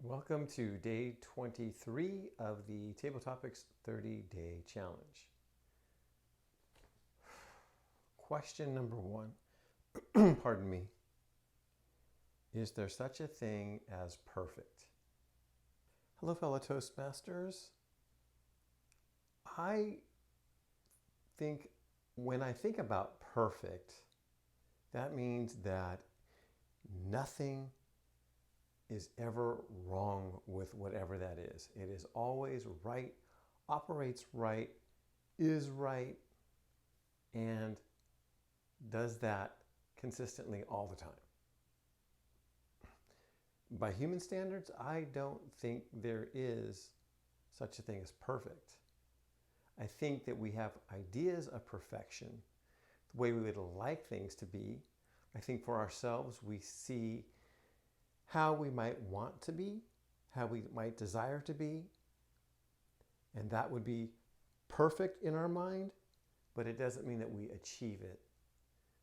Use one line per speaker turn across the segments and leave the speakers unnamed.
Welcome to day 23 of the Table Topics 30-Day Challenge. Question number 1, pardon me. Is there such a thing as perfect? Hello, fellow Toastmasters. I think when I think about perfect, that means that nothing is ever wrong with whatever that is. It is always right, operates right, is right, and does that consistently all the time. By human standards, I don't think there is such a thing as perfect. I think that we have ideas of perfection, the way we would like things to be. I think for ourselves, we see how we might want to be, how we might desire to be, and that would be perfect in our mind, but it doesn't mean that we achieve it.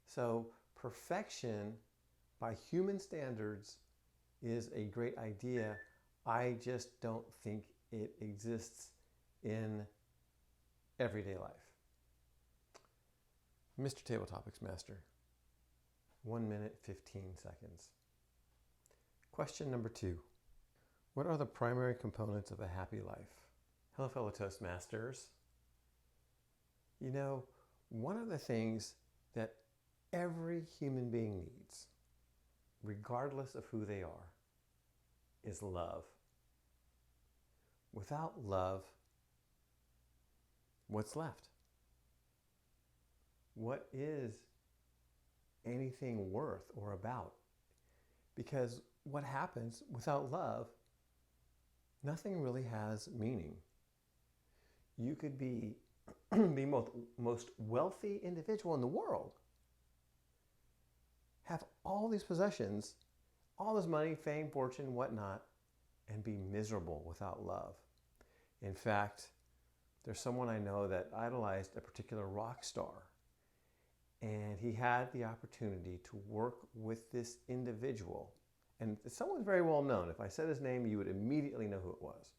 So perfection by human standards is a great idea. I just don't think it exists in everyday life. Mr. Table Topics Master, 1 minute, 15 seconds. Question number 2. What are the primary components of a happy life? Hello, fellow Toastmasters. You know, one of the things that every human being needs, regardless of who they are, is love. Without love, what's left? What is anything worth or about? Because what happens without love, nothing really has meaning. You could be the most wealthy individual in the world, have all these possessions, all this money, fame, fortune, whatnot, and be miserable without love. In fact, there's someone I know that idolized a particular rock star, and he had the opportunity to work with this individual. And someone's very well known. If I said his name, you would immediately know who it was.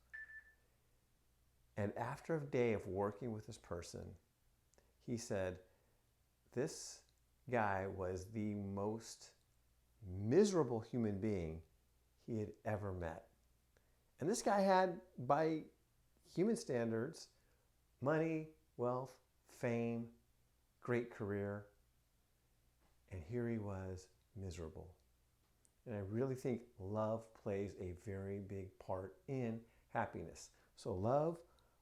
And after a day of working with this person, he said, this guy was the most miserable human being he had ever met. And this guy had, by human standards, money, wealth, fame, great career. And here he was, miserable. And I really think love plays a very big part in happiness. So love,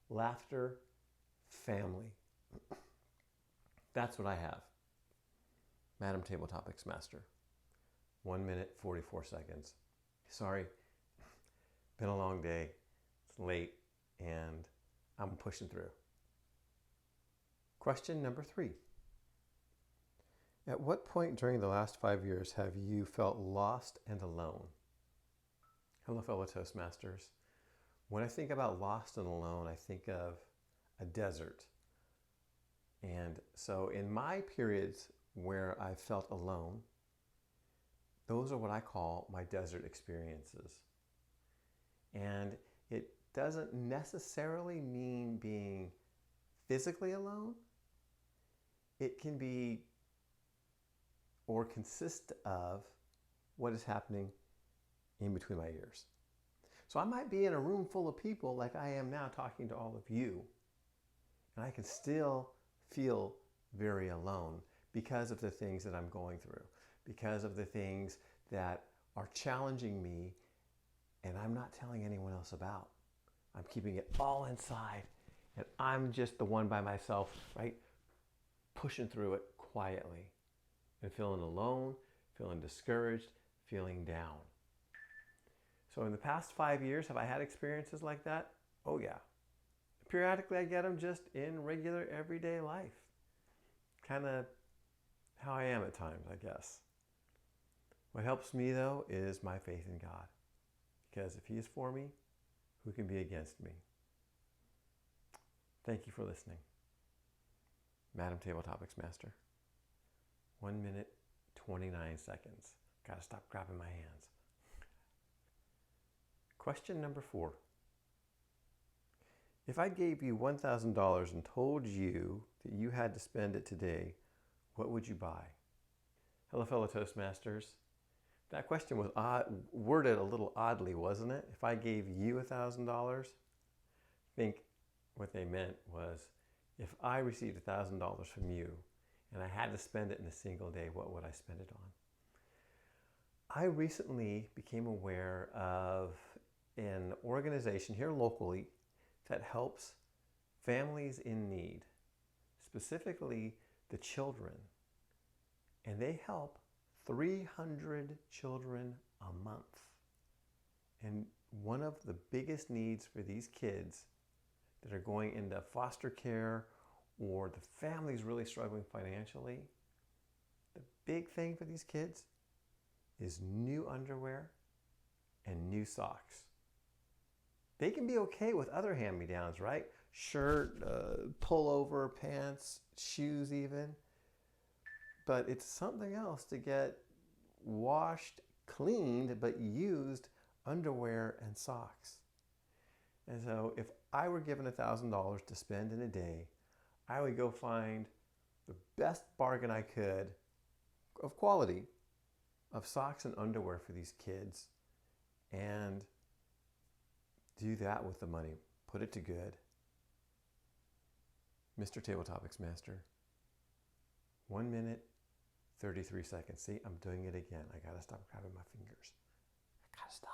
laughter, family. That's what I have. Madam Table Topics Master. 1 minute, 44 seconds. Sorry, been a long day. It's late and I'm pushing through. Question number 3. At what point during the last 5 years have you felt lost and alone? Hello, fellow Toastmasters. When I think about lost and alone, I think of a desert. And so in my periods where I felt alone, those are what I call my desert experiences. And it doesn't necessarily mean being physically alone. It can be or consist of what is happening in between my ears. So I might be in a room full of people like I am now talking to all of you, and I can still feel very alone because of the things that I'm going through, because of the things that are challenging me and I'm not telling anyone else about. I'm keeping it all inside and I'm just the one by myself, right? Pushing through it quietly. And feeling alone, feeling discouraged, feeling down. So in the past 5 years, have I had experiences like that? Oh yeah. Periodically I get them just in regular everyday life. Kind of how I am at times, I guess. What helps me though is my faith in God. Because if He is for me, who can be against me? Thank you for listening. Madam Table Topics Master. 1 minute, 29 seconds. Gotta stop grabbing my hands. Question number 4. If I gave you $1,000 and told you that you had to spend it today, what would you buy? Hello, fellow Toastmasters. That question was worded a little oddly, wasn't it? If I gave you $1,000, I think what they meant was, if I received $1,000 from you and I had to spend it in a single day, what would I spend it on? I recently became aware of an organization here locally that helps families in need, specifically the children. And they help 300 children a month. And one of the biggest needs for these kids that are going into foster care or the family's really struggling financially, the big thing for these kids is new underwear and new socks. They can be okay with other hand-me-downs, right? Shirt, pullover, pants, shoes even. But it's something else to get washed, cleaned, but used underwear and socks. And so if I were given $1,000 to spend in a day, I would go find the best bargain I could of quality of socks and underwear for these kids and do that with the money. Put it to good. Mr. Table Topics Master. 1 minute, 33 seconds. See, I'm doing it again. I gotta stop grabbing my fingers. I gotta stop.